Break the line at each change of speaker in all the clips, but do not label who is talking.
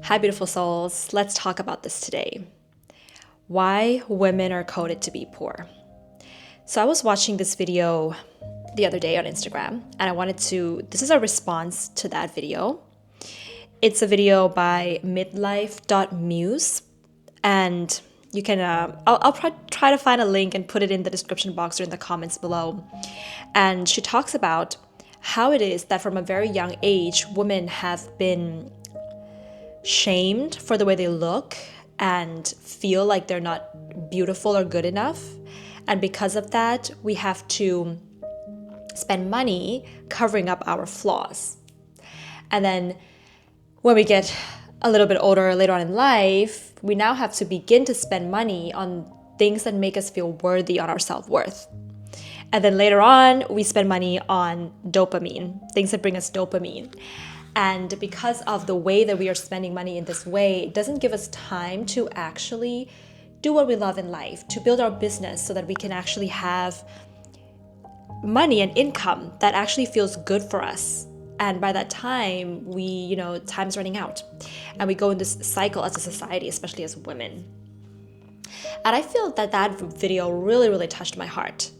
Hi, beautiful souls. Let's talk about this today. Why women are coded to be poor. So, I was watching this video the other day on Instagram, and this is a response to that video. It's a video by midlife.muse, and you can, I'll try to find a link and put it in the description box or in the comments below. And she talks about how it is that from a very young age, women have been shamed for the way they look and feel like they're not beautiful or good enough. And because of that, we have to spend money covering up our flaws. And then when we get a little bit older later on in life, we now have to begin to spend money on things that make us feel worthy on our self-worth. And then later on, we spend money on dopamine, things that bring us dopamine. And because of the way that we are spending money in this way, it doesn't give us time to actually do what we love in life, to build our business so that we can actually have money and income that actually feels good for us. And by that time, time's running out. And we go in this cycle as a society, especially as women. And I feel that video really, really touched my heart,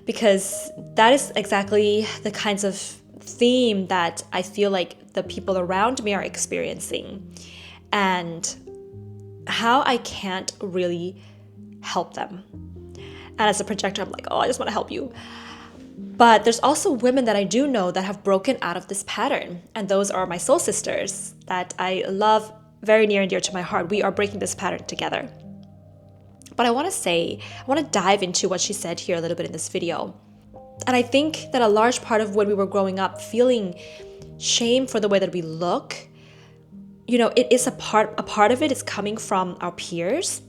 because that is exactly the kinds of theme that I feel like the people around me are experiencing, and how I can't really help them. And as a projector, I'm like, oh, I just want to help you. But there's also women that I do know that have broken out of this pattern. And those are my soul sisters that I love very near and dear to my heart. We are breaking this pattern together. But I want to dive into what she said here a little bit in this video. And I think that a large part of when we were growing up feeling shame for the way that we look, it is a part of it is coming from our peers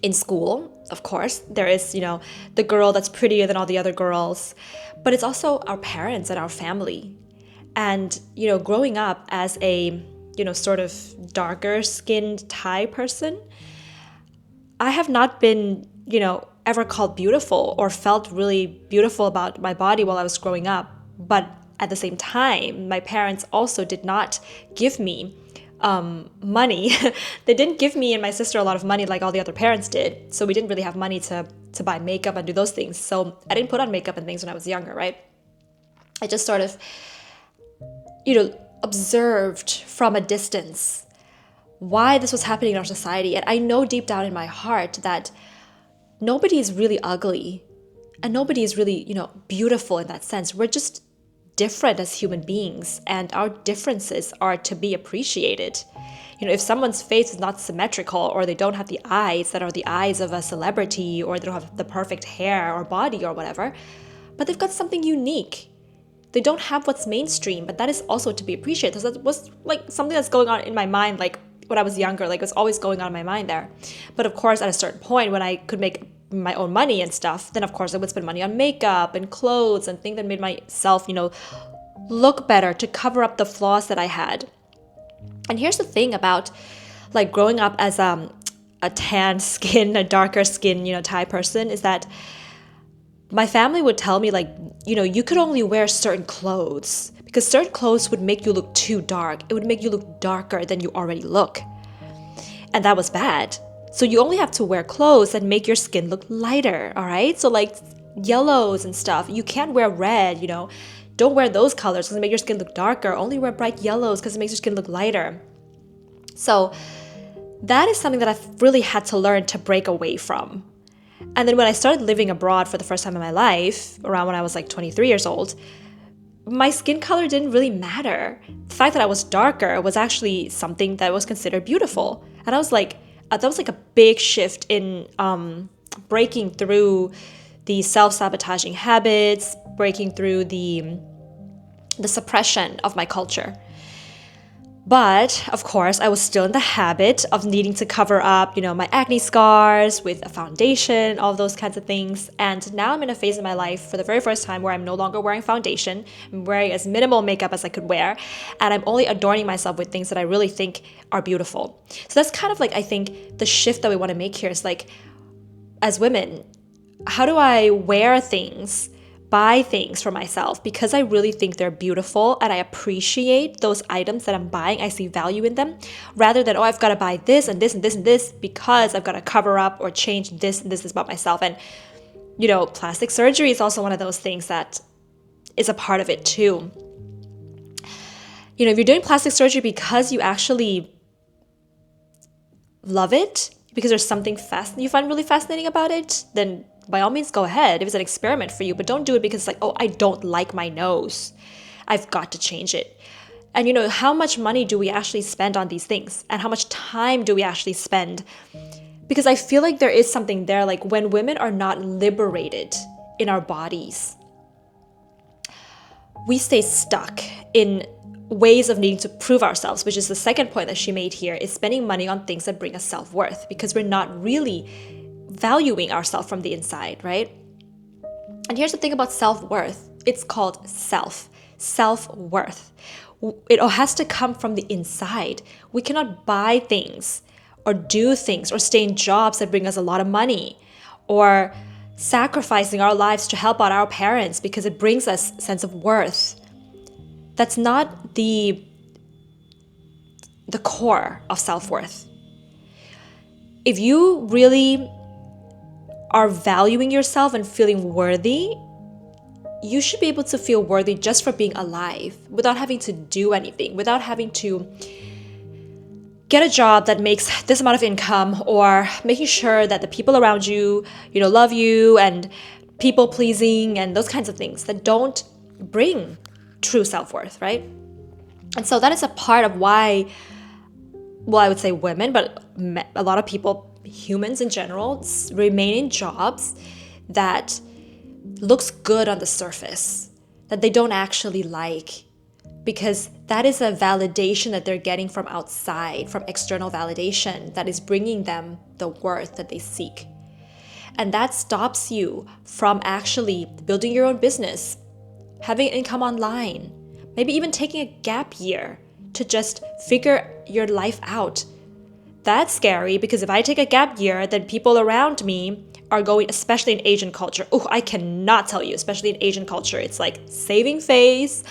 in school. Of course, there is, the girl that's prettier than all the other girls, but it's also our parents and our family. And, growing up as a, sort of darker skinned Thai person, I have not been, ever called beautiful or felt really beautiful about my body while I was growing up. But at the same time, my parents also did not give me money. They didn't give me and my sister a lot of money like all the other parents did. So we didn't really have money to buy makeup and do those things. So I didn't put on makeup and things when I was younger, right? I just sort of, observed from a distance why this was happening in our society. And I know deep down in my heart that nobody is really ugly and nobody is really, beautiful in that sense. We're just different as human beings, and our differences are to be appreciated. If someone's face is not symmetrical, or they don't have the eyes that are the eyes of a celebrity, or they don't have the perfect hair or body or whatever, but they've got something unique. They don't have what's mainstream, but that is also to be appreciated. So that was like something that's going on in my mind, like when I was younger, like it was always going on in my mind there. But of course, at a certain point when I could make my own money and stuff, then of course I would spend money on makeup and clothes and things that made myself, look better, to cover up the flaws that I had. And here's the thing about like growing up as a tan skin, a darker skin, Thai person, is that my family would tell me like, you could only wear certain clothes because certain clothes would make you look too dark. It would make you look darker than you already look. And that was bad. So you only have to wear clothes that make your skin look lighter, all right? So like yellows and stuff, you can't wear red, Don't wear those colors because it makes your skin look darker. Only wear bright yellows because it makes your skin look lighter. So that is something that I've really had to learn to break away from. And then when I started living abroad for the first time in my life, around when I was like 23 years old, my skin color didn't really matter. The fact that I was darker was actually something that was considered beautiful. And I was like, that was like a big shift in breaking through the self-sabotaging habits, breaking through the suppression of my culture. But of course, I was still in the habit of needing to cover up, my acne scars with a foundation, all those kinds of things. And now I'm in a phase in my life for the very first time where I'm no longer wearing foundation. I'm wearing as minimal makeup as I could wear. And I'm only adorning myself with things that I really think are beautiful. So that's kind of like, I think, the shift that we want to make here is like, as women, how do I wear things buy things for myself because I really think they're beautiful and I appreciate those items that I'm buying. I see value in them rather than, oh, I've got to buy this and this and this and this because I've got to cover up or change this and this about myself. And, plastic surgery is also one of those things that is a part of it too. If you're doing plastic surgery because you actually love it, because there's something you find really fascinating about it, then by all means go ahead. If it's an experiment for you, but don't do it because it's like, oh, I don't like my nose, I've got to change it. And how much money do we actually spend on these things? And how much time do we actually spend? Because I feel like there is something there, like when women are not liberated in our bodies, we stay stuck in ways of needing to prove ourselves, which is the second point that she made here, is spending money on things that bring us self-worth because we're not really valuing ourselves from the inside, right? And here's the thing about self-worth. It's called self-worth. It all has to come from the inside. We cannot buy things or do things or stay in jobs that bring us a lot of money or sacrificing our lives to help out our parents because it brings us a sense of worth. That's not the core of self-worth. If you really are valuing yourself and feeling worthy, you should be able to feel worthy just for being alive without having to do anything, without having to get a job that makes this amount of income or making sure that the people around you, love you and people pleasing and those kinds of things that don't bring true self-worth, right? And so that is a part of why, I would say women, but a lot of people, humans in general, remain in jobs that looks good on the surface, that they don't actually like, because that is a validation that they're getting from outside, from external validation that is bringing them the worth that they seek. And that stops you from actually building your own business, having income online, maybe even taking a gap year to just figure your life out. That's scary because if I take a gap year, then people around me are going, especially in Asian culture. Oh, I cannot tell you, especially in Asian culture, it's like saving face,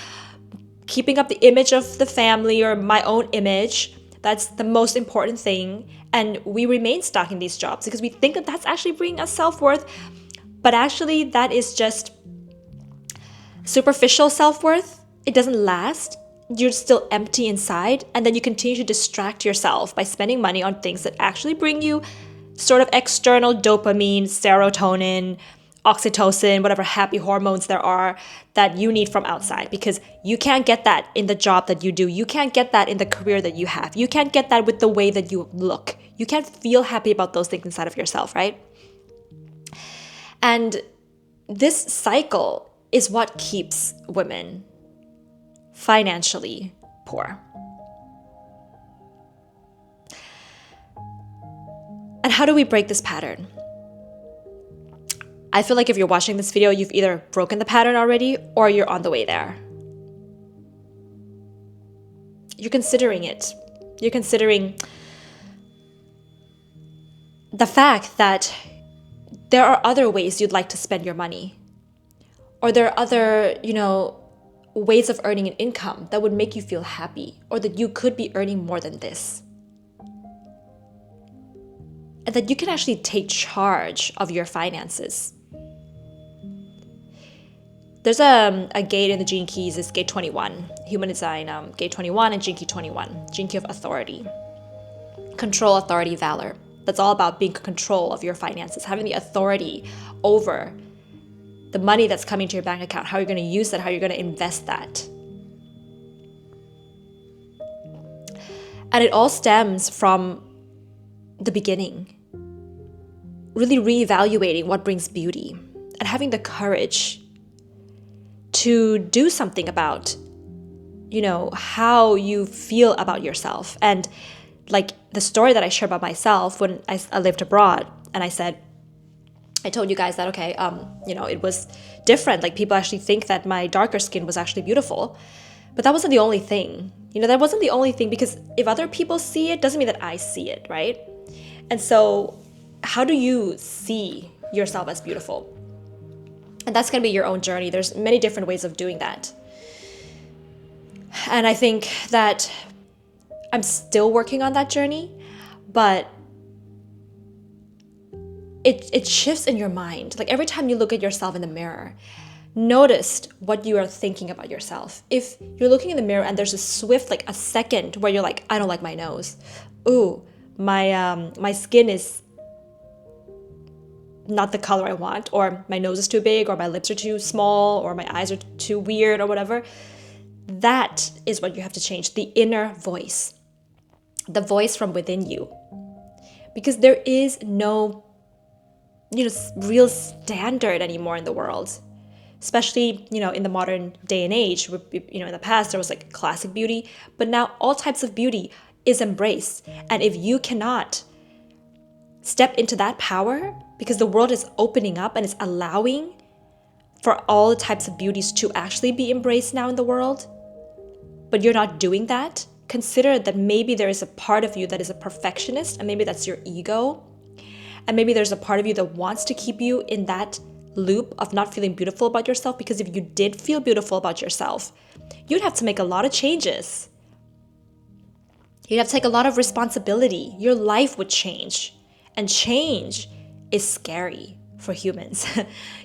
keeping up the image of the family or my own image. That's the most important thing. And we remain stuck in these jobs because we think that that's actually bringing us self-worth. But actually, that is just superficial self-worth. It doesn't last. You're still empty inside. And then you continue to distract yourself by spending money on things that actually bring you sort of external dopamine, serotonin, oxytocin, whatever happy hormones there are that you need from outside, because you can't get that in the job that you do. You can't get that in the career that you have. You can't get that with the way that you look. You can't feel happy about those things inside of yourself, right? And this cycle is what keeps women financially poor. And how do we break this pattern? I feel like if you're watching this video, you've either broken the pattern already or you're on the way there. You're considering it. You're considering the fact that there are other ways you'd like to spend your money. Or there are other, ways of earning an income that would make you feel happy, or that you could be earning more than this. And that you can actually take charge of your finances. There's a gate in the Gene Keys, it's gate 21. Human design, gate 21 and Gene Key 21. Gene Key of authority. Control, authority, valor. That's all about being in control of your finances, having the authority over the money that's coming to your bank account, how you're going to use that, how you're going to invest that. And it all stems from the beginning. Really reevaluating what brings beauty and having the courage to do something about, how you feel about yourself. And like the story that I shared about myself when I lived abroad, and I told you guys that, okay, it was different. Like people actually think that my darker skin was actually beautiful, but that wasn't the only thing. That wasn't the only thing, because if other people see it, doesn't mean that I see it, right? And so how do you see yourself as beautiful? And that's going to be your own journey. There's many different ways of doing that. And I think that I'm still working on that journey, but it shifts in your mind. Like every time you look at yourself in the mirror, notice what you are thinking about yourself. If you're looking in the mirror and there's a swift, like a second where you're like, I don't like my nose. Ooh, my skin is not the color I want, or my nose is too big, or my lips are too small, or my eyes are too weird, or whatever. That is what you have to change. The inner voice, the voice from within you. Because there is no, real standard anymore in the world. Especially, in the modern day and age, in the past there was like classic beauty, but now all types of beauty is embraced. And if you cannot step into that power, because the world is opening up and it's allowing for all types of beauties to actually be embraced now in the world, but you're not doing that, consider that maybe there is a part of you that is a perfectionist, and maybe that's your ego. And maybe there's a part of you that wants to keep you in that loop of not feeling beautiful about yourself, because if you did feel beautiful about yourself, you'd have to make a lot of changes. You'd have to take a lot of responsibility. Your life would change. And change is scary for humans.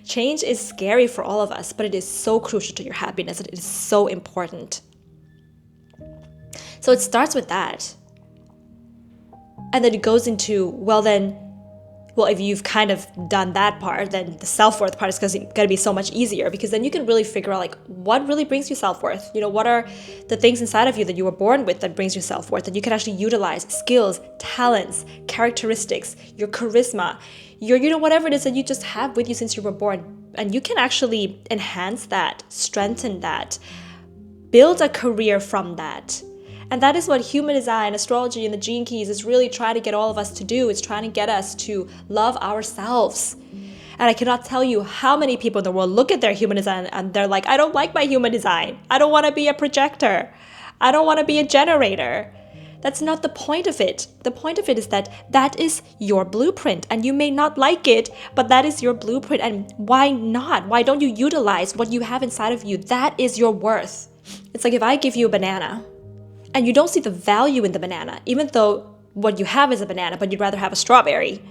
Change is scary for all of us, but it is so crucial to your happiness, and it is so important. So it starts with that. And then it goes into, if you've kind of done that part, then the self-worth part is going to be so much easier, because then you can really figure out like what really brings you self-worth. What are the things inside of you that you were born with that brings you self-worth, that you can actually utilize, skills, talents, characteristics, your charisma, your whatever it is that you just have with you since you were born. And you can actually enhance that, strengthen that, build a career from that. And that is what human design, astrology, and the gene keys is really trying to get all of us to do. It's trying to get us to love ourselves. And I cannot tell you how many people in the world look at their human design and they're like, I don't like my human design. I don't want to be a projector. I don't want to be a generator. That's not the point of it. The point of it is that is your blueprint, and you may not like it, but that is your blueprint. And why not? Why don't you utilize what you have inside of you? That is your worth. It's like if I give you a banana, and you don't see the value in the banana, even though what you have is a banana, but you'd rather have a strawberry.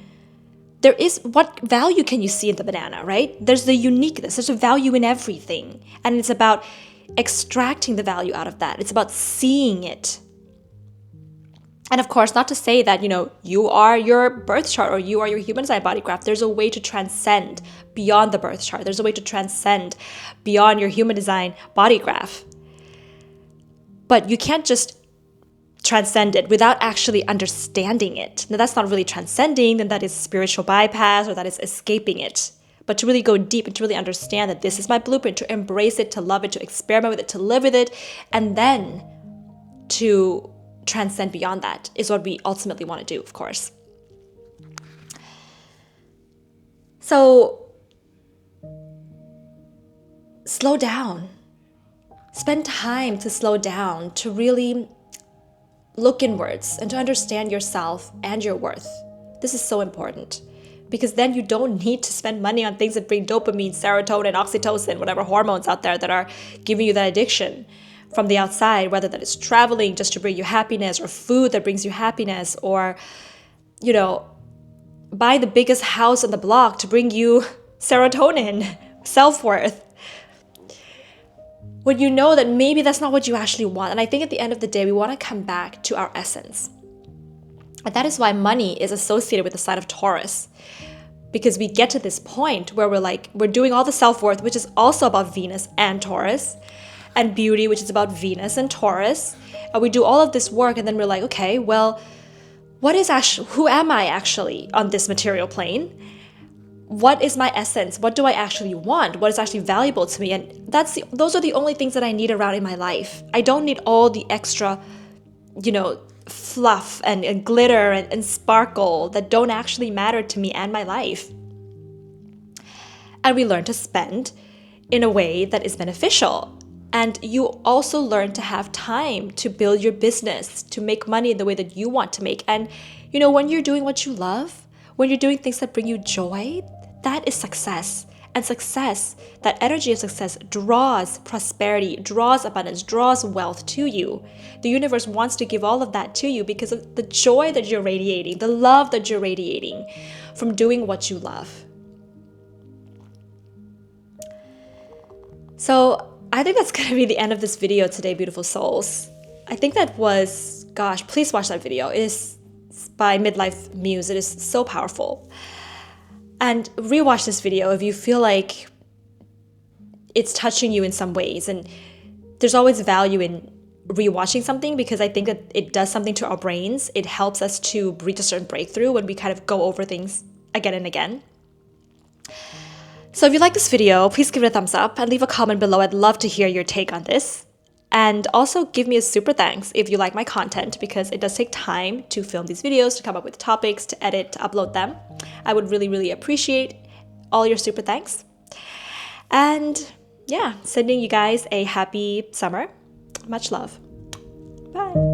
What value can you see in the banana, right? There's the uniqueness, there's a value in everything. And it's about extracting the value out of that. It's about seeing it. And of course, not to say that, you are your birth chart or you are your human design body graph. There's a way to transcend beyond the birth chart. There's a way to transcend beyond your human design body graph. But you can't just transcend it without actually understanding it. Now, that's not really transcending, then that is spiritual bypass, or that is escaping it. But to really go deep and to really understand that this is my blueprint, to embrace it, to love it, to experiment with it, to live with it, and then to transcend beyond that is what we ultimately want to do, of course. So, slow down. Spend time to slow down, to really look inwards and to understand yourself and your worth. This is so important, because then you don't need to spend money on things that bring dopamine, serotonin, oxytocin, whatever hormones out there that are giving you that addiction from the outside, whether that is traveling just to bring you happiness, or food that brings you happiness, or, buy the biggest house on the block to bring you serotonin, self-worth. When you know that maybe that's not what you actually want. And I think at the end of the day, we want to come back to our essence. And that is why money is associated with the sign of Taurus. Because we get to this point where we're doing all the self-worth, which is also about Venus and Taurus, and beauty, which is about Venus and Taurus. And we do all of this work, and then we're like, okay, well, who am I actually on this material plane? What is my essence? What do I actually want? What is actually valuable to me? And those are the only things that I need around in my life. I don't need all the extra, fluff and glitter and sparkle that don't actually matter to me and my life. And we learn to spend in a way that is beneficial. And you also learn to have time to build your business, to make money in the way that you want to make. And, when you're doing what you love, when you're doing things that bring you joy, that is success. And success, that energy of success, draws prosperity, draws abundance, draws wealth to you. The universe wants to give all of that to you because of the joy that you're radiating, the love that you're radiating from doing what you love. So I think that's going to be the end of this video today, beautiful souls. I think that was, gosh, please watch that video. It is by Midlife Muse. It is so powerful. And rewatch this video if you feel like it's touching you in some ways. And there's always value in rewatching something because I think that it does something to our brains. It helps us to reach a certain breakthrough when we kind of go over things again and again. So if you like this video, please give it a thumbs up and leave a comment below. I'd love to hear your take on this. And also give me a super thanks if you like my content, because it does take time to film these videos, to come up with topics, to edit, to upload them. I would really, really appreciate all your super thanks. And yeah, sending you guys a happy summer. Much love. Bye.